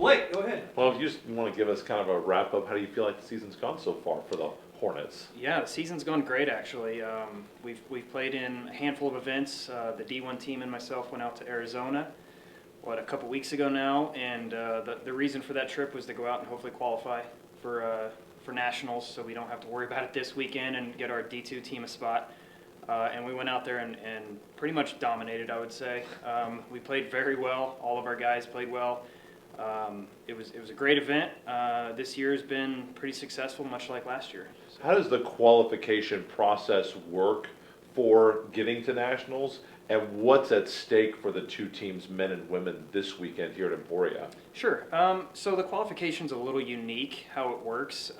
Blake, go ahead. Well, if you just want to give us kind of a wrap up, how do you feel like the season's gone so far for the Hornets? Yeah, the season's gone great actually. We've played in a handful of events. The D1 team and myself went out to Arizona, a couple weeks ago now, and the reason for that trip was to go out and hopefully qualify for nationals, so we don't have to worry about it this weekend and get our D2 team a spot. And we went out there and pretty much dominated, I would say. We played very well. All of our guys played well. It was a great event. This year has been pretty successful, much like last year. So. How does the qualification process work for getting to nationals, and what's at stake for the two teams, men and women, this weekend here at Emporia? Sure. So the qualification's a little unique how it works.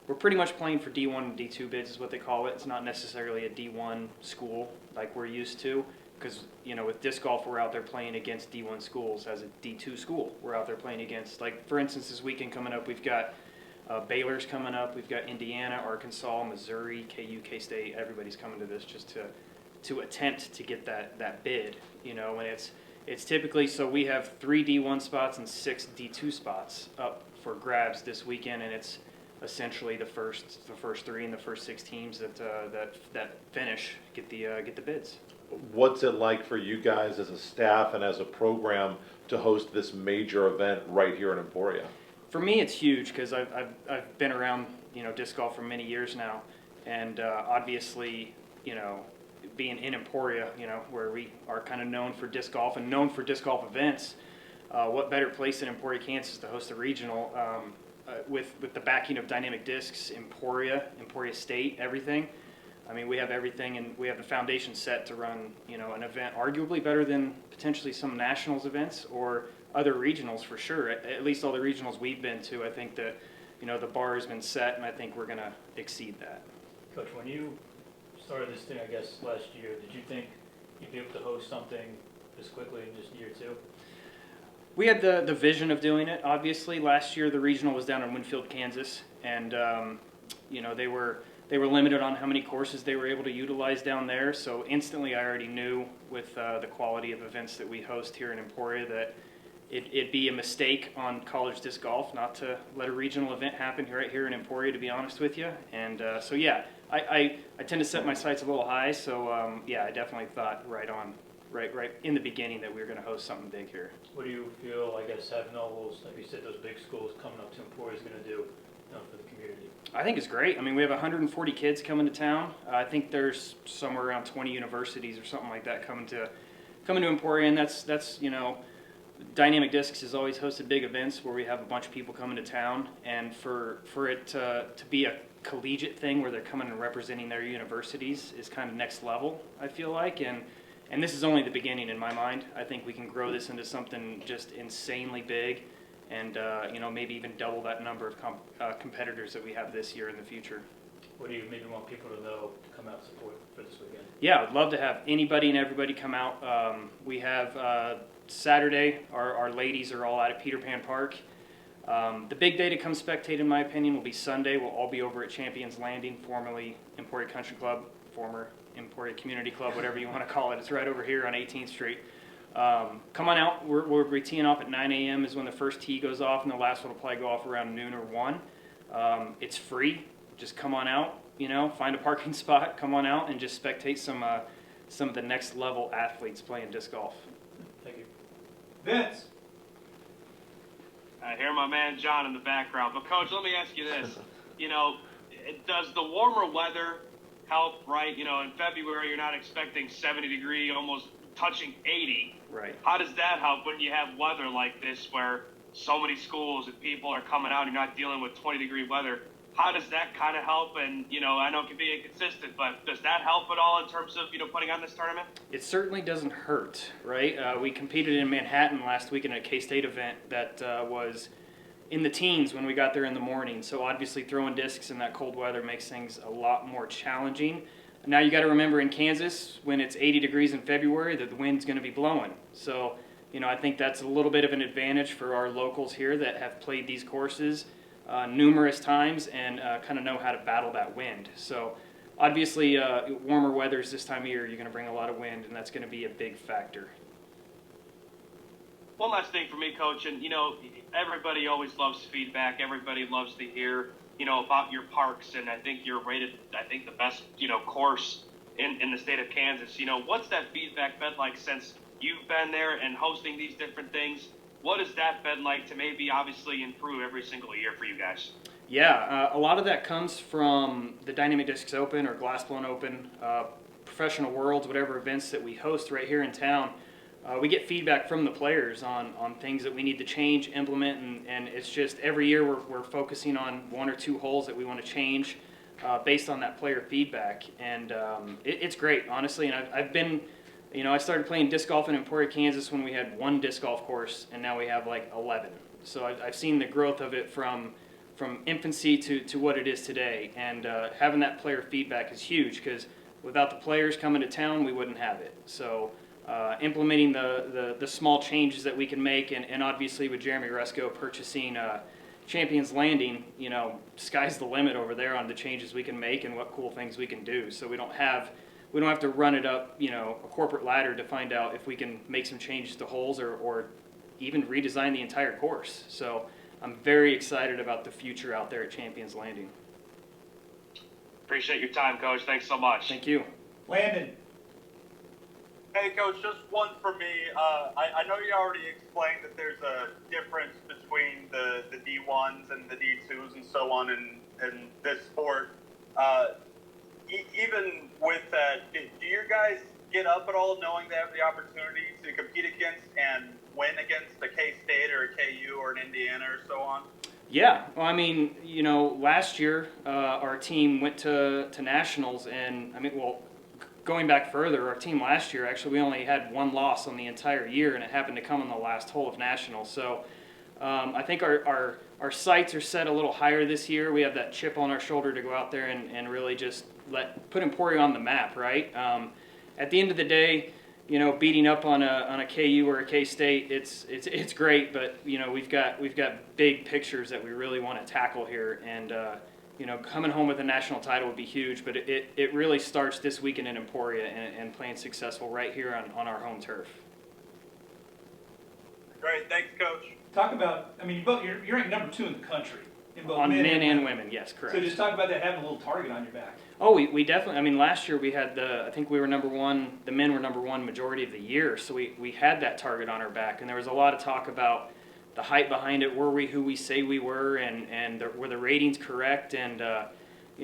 We're pretty much playing for D1 and D2 bids is what they call it. It's not necessarily a D1 school like we're used to, because with disc golf we're out there playing against D1 schools. As a D2 school we're out there playing against, like for instance this weekend coming up we've got Baylor's coming up, we've got Indiana, Arkansas, Missouri, KU, K-State. Everybody's coming to this just to attempt to get that bid, and it's typically, so we have 3 D1 spots and 6 D2 spots up for grabs this weekend, and it's essentially the first 3 and the first 6 teams that finish get the bids. What's it like for you guys as a staff and as a program to host this major event right here in Emporia? For me, it's huge because I've been around disc golf for many years now, and obviously being in Emporia, where we are kind of known for disc golf and known for disc golf events, what better place than Emporia, Kansas to host a regional with the backing of Dynamic Discs, Emporia State, everything. I mean, we have everything, and we have the foundation set to run an event arguably better than potentially some nationals events or other regionals for sure. At least all the regionals we've been to, I think that the bar has been set, and I think we're going to exceed that. Coach, when you started this thing, I guess last year, did you think you'd be able to host something this quickly in just year 2? We had the vision of doing it. Obviously, last year the regional was down in Winfield, Kansas, and they were limited on how many courses they were able to utilize down there. So instantly, I already knew with the quality of events that we host here in Emporia that it'd be a mistake on college disc golf not to let a regional event happen right here in Emporia, to be honest with you. And so yeah, I tend to set my sights a little high. So yeah, I definitely thought right in the beginning that we were going to host something big here. What do you feel, I guess, having all those, like you said, those big schools coming up to Emporia is going to do for the community? I think it's great. I mean, we have 140 kids coming to town. I think there's somewhere around 20 universities or something like that coming to Emporia, and that's Dynamic Discs has always hosted big events where we have a bunch of people coming to town, and for it to be a collegiate thing where they're coming and representing their universities is kind of next level, I feel like, and this is only the beginning in my mind. I think we can grow this into something just insanely big, and maybe even double that number of competitors that we have this year in the future. What do you maybe want people to know to come out and support for this weekend? Yeah, I'd love to have anybody and everybody come out. We have Saturday, our ladies are all out at Peter Pan Park. The big day to come spectate, in my opinion, will be Sunday. We'll all be over at Champions Landing, formerly Emporia Country Club, former Emporia Community Club, whatever you want to call it. It's right over here on 18th Street. Come on out. We're teeing off at 9 a.m. is when the first tee goes off, and the last one will probably go off around noon or 1. It's free. Just come on out, find a parking spot, come on out, and just spectate some of the next level athletes playing disc golf. Thank you. Vince. I hear my man John in the background. But, Coach, let me ask you this. Does the warmer weather help, right? In February you're not expecting 70 degree, almost touching 80. Right. How does that help when you have weather like this where so many schools and people are coming out and you're not dealing with 20-degree weather? How does that kind of help? And, I know it can be inconsistent, but does that help at all in terms of, putting on this tournament? It certainly doesn't hurt, right? We competed in Manhattan last week in a K-State event that was in the teens when we got there in the morning. So obviously throwing discs in that cold weather makes things a lot more challenging. Now you got to remember in Kansas, when it's 80 degrees in February, that the wind's going to be blowing. So, I think that's a little bit of an advantage for our locals here that have played these courses numerous times and kind of know how to battle that wind. So obviously warmer weathers this time of year, you're going to bring a lot of wind, and that's going to be a big factor. one last thing for me, Coach, and everybody always loves feedback. Everybody loves to hear about your parks, and I think you're rated, the best course in the state of Kansas. What's that feedback been like since you've been there and hosting these different things? What has that been like to maybe obviously improve every single year for you guys? Yeah, a lot of that comes from the Dynamic Discs Open or Glass Blown Open, Professional Worlds, whatever events that we host right here in town. We get feedback from the players on things that we need to change, implement, and it's just every year we're focusing on one or two holes that we want to change based on that player feedback. And it's great, honestly. And I've been, I started playing disc golf in Emporia, Kansas when we had one disc golf course, and now we have like 11. So I've seen the growth of it from infancy to what it is today. And having that player feedback is huge because without the players coming to town, we wouldn't have it. So implementing the small changes that we can make, and obviously with Jeremy Resco purchasing Champions Landing, sky's the limit over there on the changes we can make and what cool things we can do. So we don't have to run it up, a corporate ladder to find out if we can make some changes to holes or even redesign the entire course. So I'm very excited about the future out there at Champions Landing. Appreciate your time, Coach. Thanks so much. Thank you. Landon. Hey, Coach, just one for me. I know you already explained that there's a difference between the D1s and the D2s and so on in this sport. Even with that, do your guys get up at all knowing they have the opportunity to compete against and win against a K-State or a KU or an Indiana or so on? Yeah, well, I mean, last year our team went to nationals, and going back further, our team last year, actually, we only had one loss on the entire year, and it happened to come on the last hole of nationals. So I think our sights are set a little higher this year. We have that chip on our shoulder to go out there and really just put Emporia on the map, right? At the end of the day, beating up on a KU or a K-State, it's great, but we've got big pictures that we really want to tackle here, and coming home with a national title would be huge, but it really starts this weekend in Emporia and playing successful right here on our home turf. Great, thanks, Coach. Talk about, you're ranked number 2 in the country in both On men and women. women, yes, correct. So just talk about that, having a little target on your back. Oh, we definitely, last year we had I think we were number one, the men were number one majority of the year, so we had that target on our back, and there was a lot of talk about the hype behind it. Were we who we say we were, and were the ratings correct? And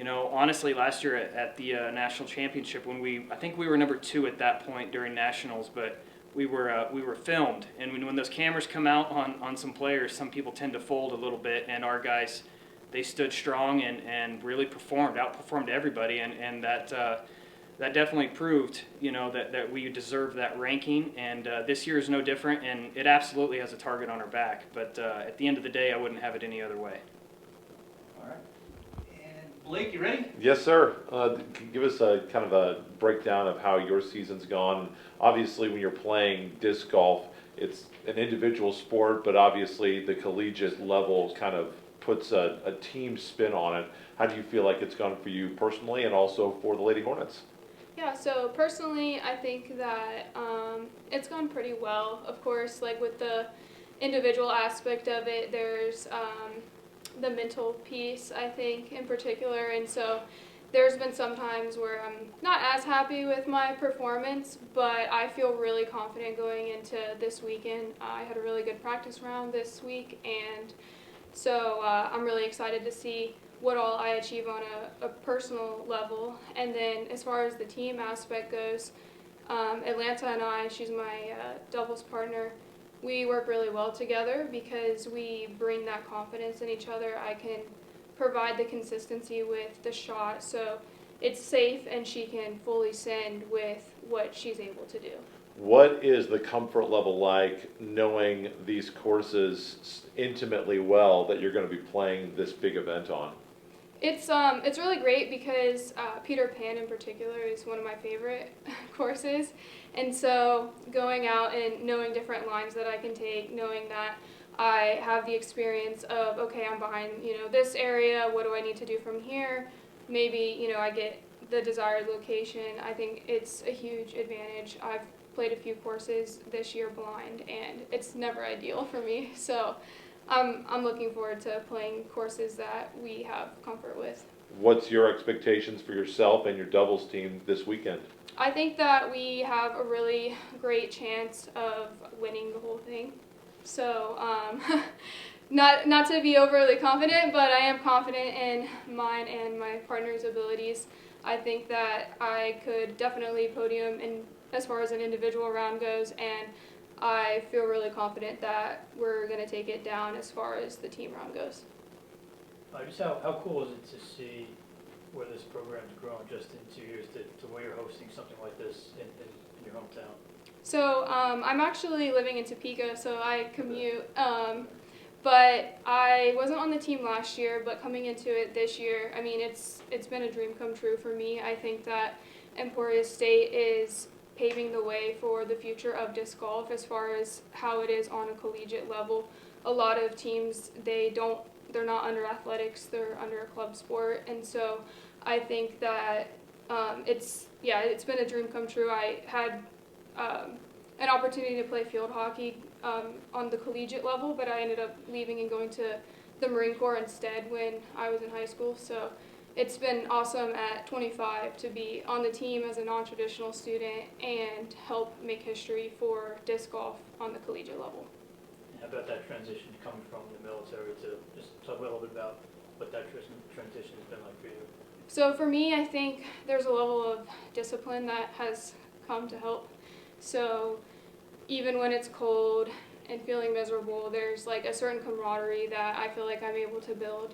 honestly, last year at the national championship, I think we were number 2 at that point during nationals, but we were filmed, and when those cameras come out on some players, some people tend to fold a little bit, and our guys, they stood strong and really outperformed everybody, and that definitely proved, that we deserve that ranking, and this year is no different, and it absolutely has a target on our back, but at the end of the day, I wouldn't have it any other way. All right. And Blake, you ready? Yes, sir. Give us a kind of a breakdown of how your season's gone. Obviously, when you're playing disc golf, it's an individual sport, but obviously the collegiate level kind of puts a team spin on it. How do you feel like it's gone for you personally and also for the Lady Hornets? Yeah, so personally, I think that it's gone pretty well. Of course, like with the individual aspect of it, there's the mental piece, I think, in particular. And so there's been some times where I'm not as happy with my performance, but I feel really confident going into this weekend. I had a really good practice round this week, and so I'm really excited to see what all I achieve on a personal level. And then as far as the team aspect goes, Atlanta and I, she's my doubles partner, we work really well together because we bring that confidence in each other. I can provide the consistency with the shot, so it's safe and she can fully send with what she's able to do. What is the comfort level like knowing these courses intimately well that you're going to be playing this big event on? It's really great because Peter Pan in particular is one of my favorite courses, and so going out and knowing different lines that I can take, knowing that I have the experience of, okay, I'm behind this area, what do I need to do from here? Maybe I get the desired location, I think it's a huge advantage. I've played a few courses this year blind, and it's never ideal for me. So I'm looking forward to playing courses that we have comfort with. What's your expectations for yourself and your doubles team this weekend? I think that we have a really great chance of winning the whole thing. So not to be overly confident, but I am confident in mine and my partner's abilities. I think that I could definitely podium in as far as an individual round goes, and I feel really confident that we're going to take it down as far as the team round goes. Just how cool is it to see where this program's grown just in 2 years to where you're hosting something like this in your hometown? So I'm actually living in Topeka, so I commute. But I wasn't on the team last year, but coming into it this year, I mean, it's been a dream come true for me. I think that Emporia State is paving the way for the future of disc golf as far as how it is on a collegiate level. A lot of teams, they're not under athletics, they're under a club sport, and so I think that it's been a dream come true. I had an opportunity to play field hockey on the collegiate level, but I ended up leaving and going to the Marine Corps instead when I was in high school. So it's been awesome at 25 to be on the team as a non-traditional student and help make history for disc golf on the collegiate level. How about that transition coming from the military to just talk a little bit about what that transition has been like for you? So for me, I think there's a level of discipline that has come to help. So even when it's cold and feeling miserable, there's like a certain camaraderie that I feel like I'm able to build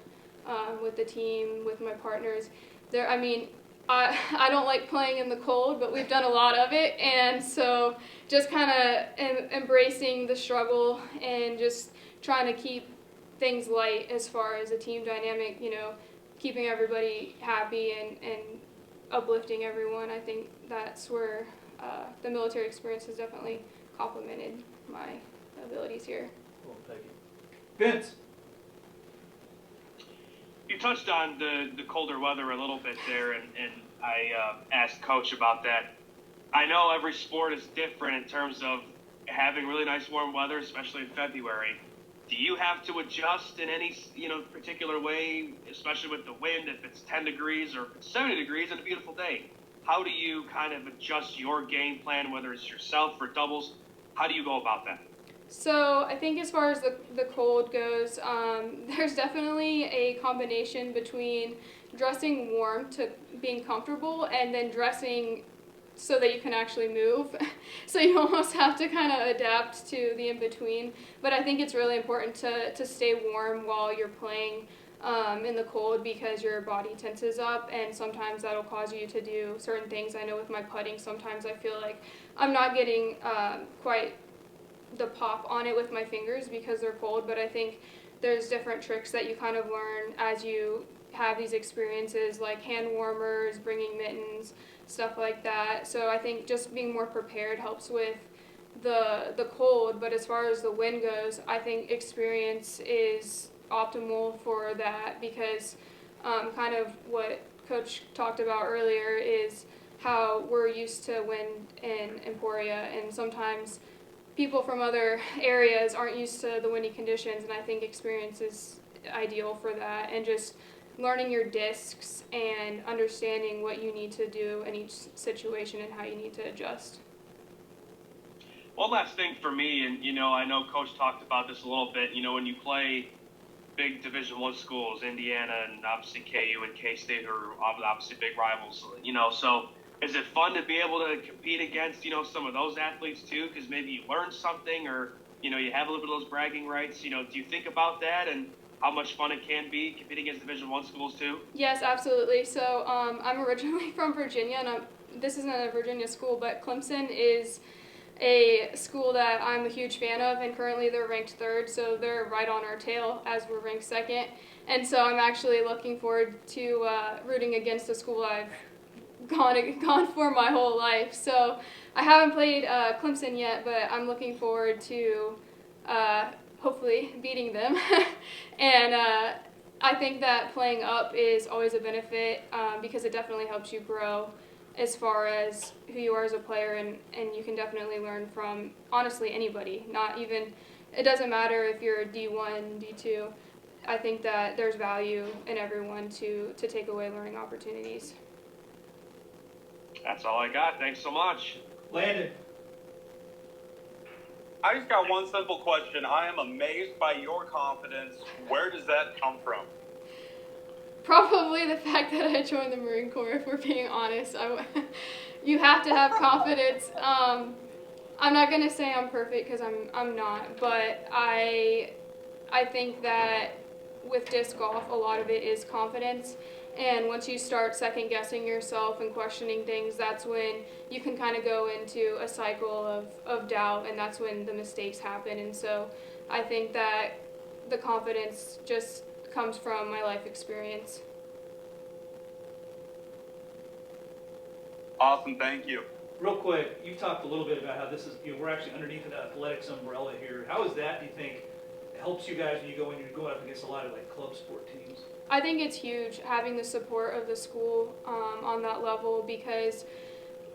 with the team, with my partners. I don't like playing in the cold, but we've done a lot of it, and so just kind of embracing the struggle and just trying to keep things light as far as a team dynamic, keeping everybody happy and uplifting everyone. I think that's where the military experience has definitely complemented my abilities here. Cool, thank you. Vince! You touched on the colder weather a little bit there, and I asked Coach about that. I know every sport is different in terms of having really nice warm weather, especially in February. Do you have to adjust in any particular way, especially with the wind, if it's 10 degrees or if it's 70 degrees and a beautiful day? How do you kind of adjust your game plan, whether it's yourself or doubles? How do you go about that? So I think as far as the cold goes, there's definitely a combination between dressing warm to being comfortable and then dressing so that you can actually move. So you almost have to kind of adapt to the in-between. But I think it's really important to stay warm while you're playing in the cold because your body tenses up, and sometimes that'll cause you to do certain things. I know with my putting, sometimes I feel like I'm not getting quite the pop on it with my fingers because they're cold, but I think there's different tricks that you kind of learn as you have these experiences, like hand warmers, bringing mittens, stuff like that. So I think just being more prepared helps with the cold, but as far as the wind goes, I think experience is optimal for that because kind of what Coach talked about earlier is how we're used to wind in Emporia, and sometimes people from other areas aren't used to the windy conditions, and I think experience is ideal for that, and just learning your discs and understanding what you need to do in each situation and how you need to adjust. One last thing for me, and I know Coach talked about this a little bit, when you play big Division I schools, Indiana and obviously KU and K-State are obviously big rivals, so is it fun to be able to compete against, some of those athletes too? Because maybe you learn something or, you have a little bit of those bragging rights. Do you think about that and how much fun it can be competing against Division I schools too? Yes, absolutely. So I'm originally from Virginia, and this isn't a Virginia school, but Clemson is a school that I'm a huge fan of, and currently they're ranked 3rd, so they're right on our tail as we're ranked 2nd. And so I'm actually looking forward to rooting against a school I've gone for my whole life. So I haven't played Clemson yet, but I'm looking forward to hopefully beating them. And I think that playing up is always a benefit because it definitely helps you grow as far as who you are as a player, and you can definitely learn from, honestly, anybody. Not even, it doesn't matter if you're a D1, D2. I think that there's value in everyone to take away learning opportunities. That's all I got. Thanks so much. Landon. I just got one simple question. I am amazed by your confidence. Where does that come from? Probably the fact that I joined the Marine Corps, if we're being honest. You have to have confidence. I'm not going to say I'm perfect because I'm not, but I think that with disc golf, a lot of it is confidence. And once you start second guessing yourself and questioning things, that's when you can kind of go into a cycle of doubt, and that's when the mistakes happen. And so I think that the confidence just comes from my life experience. Awesome, thank you. Real quick, you talked a little bit about how this is, we're actually underneath an athletics umbrella here. How is that, do you think, helps you guys when you go in, you're going up against a lot of like club sport teams? I think it's huge having the support of the school on that level because,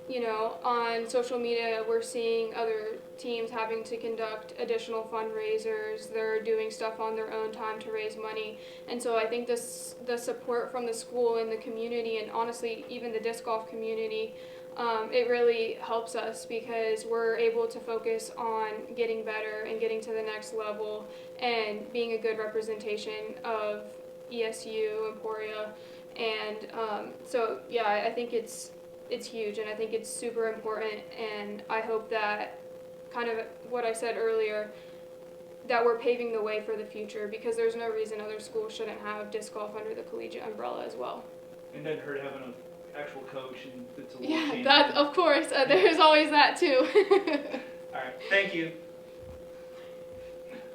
you know, on social media we're seeing other teams having to conduct additional fundraisers. They're doing stuff on their own time to raise money. And so I think the support from the school and the community, and honestly even the disc golf community, it really helps us because we're able to focus on getting better and getting to the next level and being a good representation of ESU, Emporia, and so yeah, I think it's huge, and I think it's super important, and I hope that, kind of what I said earlier, that we're paving the way for the future because there's no reason other schools shouldn't have disc golf under the collegiate umbrella as well. And doesn't hurt having an actual coach and it's a little Yeah, change. that of course, there's always that too. All right, thank you.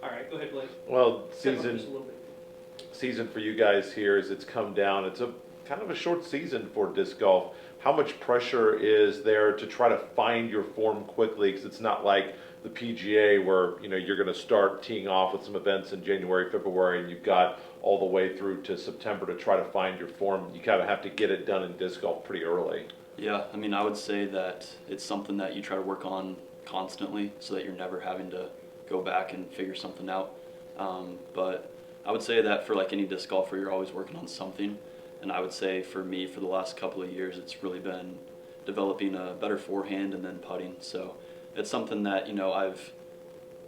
All right, go ahead, Blake. Well, Step up just a little bit. season for you guys here as it's come down. It's a kind of a short season for disc golf. How much pressure is there to try to find your form quickly? Because it's not like the PGA where, you know, you're going to start teeing off with some events in January, February, and you've got all the way through to September to try to find your form. You kind of have to get it done in disc golf pretty early. Yeah, I mean, I would say that it's something that you try to work on constantly so that you're never having to go back and figure something out. But I would say that for like any disc golfer, you're always working on something. And I would say for me, for the last couple of years, it's really been developing a better forehand and then putting. So it's something that, you know,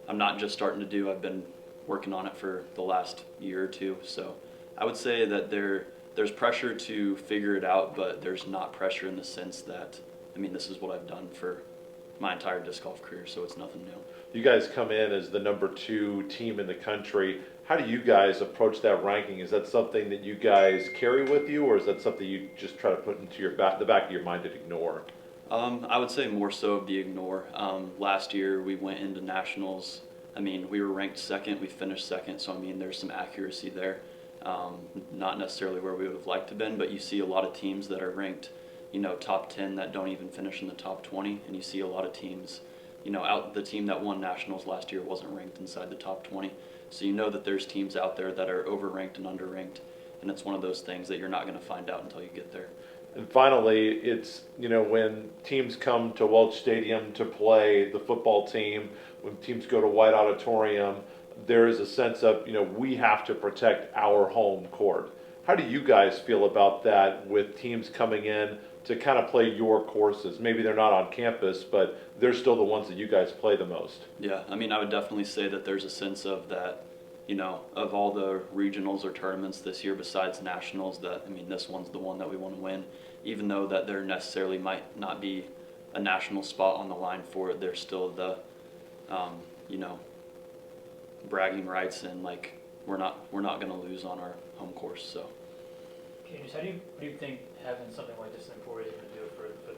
I'm not just starting to do. I've been working on it for the last year or two. So I would say that there's pressure to figure it out, but there's not pressure in the sense that, I mean, this is what I've done for my entire disc golf career, so it's nothing new. You guys come in as the #2 team in the country. How do you guys approach that ranking? Is that something that you guys carry with you, or is that something you just try to put into the back of your mind and ignore? I would say more so of the ignore. Last year we went into nationals. I mean, we were ranked second, we finished second, so I mean, there's some accuracy there. Not necessarily where we would have liked to have been, but you see a lot of teams that are ranked, you know, top 10 that don't even finish in the top 20, and you see a lot of teams, you know, the team that won nationals last year wasn't ranked inside the top 20. So you know that there's teams out there that are overranked and underranked, and it's one of those things that you're not going to find out until you get there. And finally, it's, you know, when teams come to Welch Stadium to play the football team, when teams go to White Auditorium, there is a sense of, you know, we have to protect our home court. How do you guys feel about that with teams coming in to kind of play your courses? Maybe they're not on campus, but they're still the ones that you guys play the most. Yeah, I mean, I would definitely say that there's a sense of that, you know, of all the regionals or tournaments this year besides nationals, that, I mean, this one's the one that we want to win. Even though that there necessarily might not be a national spot on the line for it, there's still the, you know, bragging rights, and like we're not going to lose on our home course. So. Candace, what do you think having something like this in Emporia is going to do for the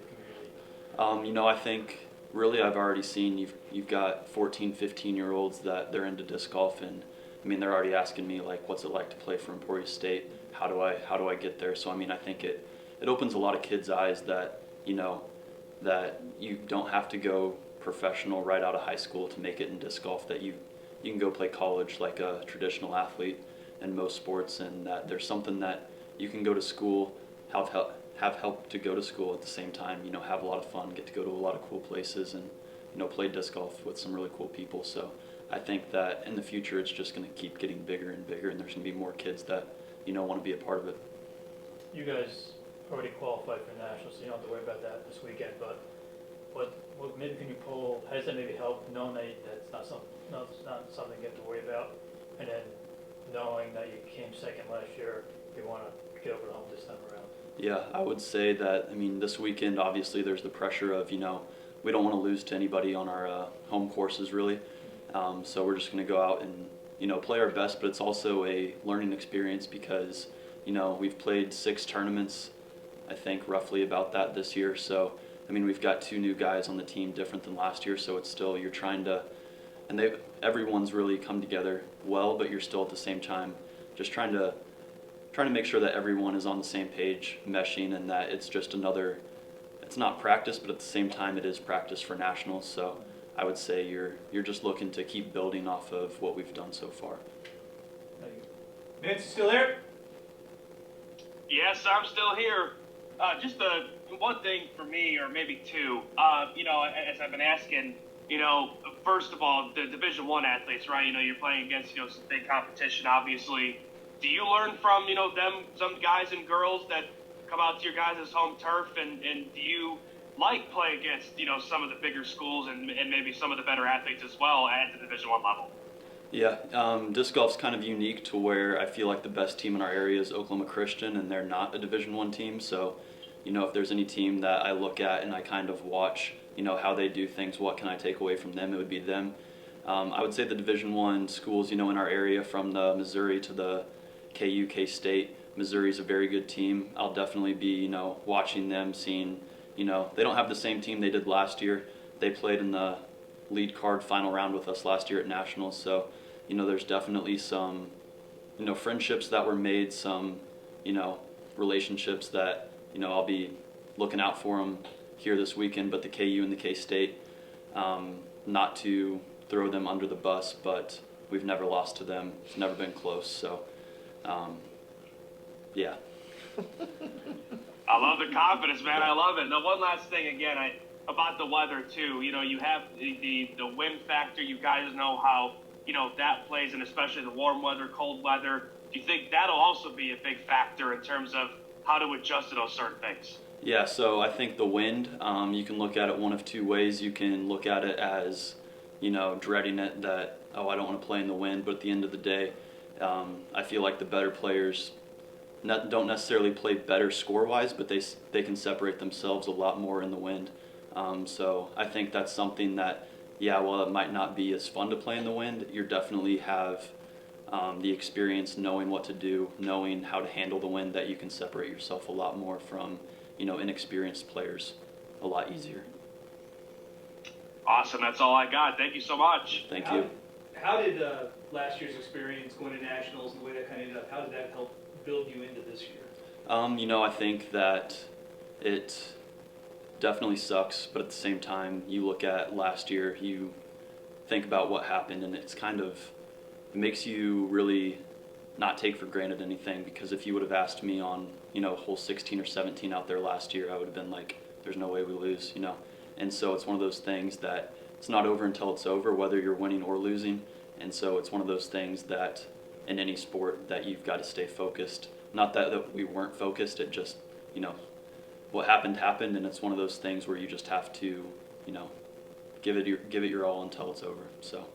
community? You know, I think really I've already seen you've got 14, 15-year-olds that they're into disc golf, and I mean they're already asking me like, what's it like to play for Emporia State? How do I get there? So I mean, I think it opens a lot of kids' eyes that, you know, that you don't have to go professional right out of high school to make it in disc golf, that you can go play college like a traditional athlete. in most sports, and that there's something that you can go to school, have help to go to school at the same time, you know, have a lot of fun, get to go to a lot of cool places, and, you know, play disc golf with some really cool people. So I think that in the future it's just going to keep getting bigger and bigger, and there's going to be more kids that, you know, want to be a part of it. You guys already qualified for nationals, so you don't have to worry about that this weekend, but what maybe can you pull, how does that maybe help knowing that it's not something you have to worry about, and then knowing that you came second last year, you want to get over the hump this time around? Yeah, I would say that, I mean, this weekend obviously there's the pressure of, you know, we don't want to lose to anybody on our home courses really, so we're just going to go out and, you know, play our best, but it's also a learning experience because, you know, we've played 6 tournaments, I think roughly about that this year. So, I mean, we've got 2 new guys on the team, different than last year. So it's still, you're trying to, and everyone's really come together well, but you're still at the same time just trying to make sure that everyone is on the same page, meshing, and that it's just another, it's not practice, but at the same time it is practice for nationals. So I would say you're just looking to keep building off of what we've done so far. Vince, you still there? Yes, I'm still here. Just one thing for me, or maybe 2. You know, as I've been asking, you know, first of all, the Division I athletes, right? You know, you're playing against, you know, some big competition, obviously. Do you learn from, you know, some guys and girls that come out to your guys' home turf, and do you like play against, you know, some of the bigger schools and maybe some of the better athletes as well at the Division I level? Yeah, disc golf's kind of unique to where I feel like the best team in our area is Oklahoma Christian, and they're not a Division I team. So, you know, if there's any team that I look at and I kind of watch, you know, how they do things, what can I take away from them, it would be them. I would say the Division I schools, you know, in our area, from the Missouri to the KU, K-State, Missouri's a very good team. I'll definitely be, you know, watching them, seeing, you know, they don't have the same team they did last year. They played in the lead card final round with us last year at Nationals. So, you know, there's definitely some, you know, friendships that were made, some, you know, relationships that, you know, I'll be looking out for them here this weekend. But the KU and the K-State, not to throw them under the bus, but we've never lost to them. It's never been close. So, yeah. I love the confidence, man. I love it. Now, one last thing, again, about the weather too. You know, you have the wind factor. You guys know how, you know, that plays, and especially the warm weather, cold weather. Do you think that'll also be a big factor in terms of how to adjust to those certain things? Yeah, so I think the wind, you can look at it one of 2 ways. You can look at it as, you know, dreading it, that, oh, I don't want to play in the wind. But at the end of the day, I feel like the better players don't necessarily play better score-wise, but they can separate themselves a lot more in the wind. So I think that's something that, yeah, while it might not be as fun to play in the wind, you definitely have the experience knowing what to do, knowing how to handle the wind, that you can separate yourself a lot more from, you know, inexperienced players a lot easier. Awesome. That's all I got. Thank you so much. Thank you. How did last year's experience going to nationals and the way that kind of ended up, how did that help build you into this year? You know, I think that it definitely sucks, but at the same time, you look at last year, you think about what happened, and it's kind of, it makes you really not take for granted anything, because if you would have asked me on, you know, hole 16 or 17 out there last year, I would have been like, there's no way we lose, you know. And so it's one of those things that it's not over until it's over, whether you're winning or losing. And so it's one of those things that in any sport that you've got to stay focused. Not that we weren't focused, it just, you know, what happened, and it's one of those things where you just have to, you know, give it your all until it's over. So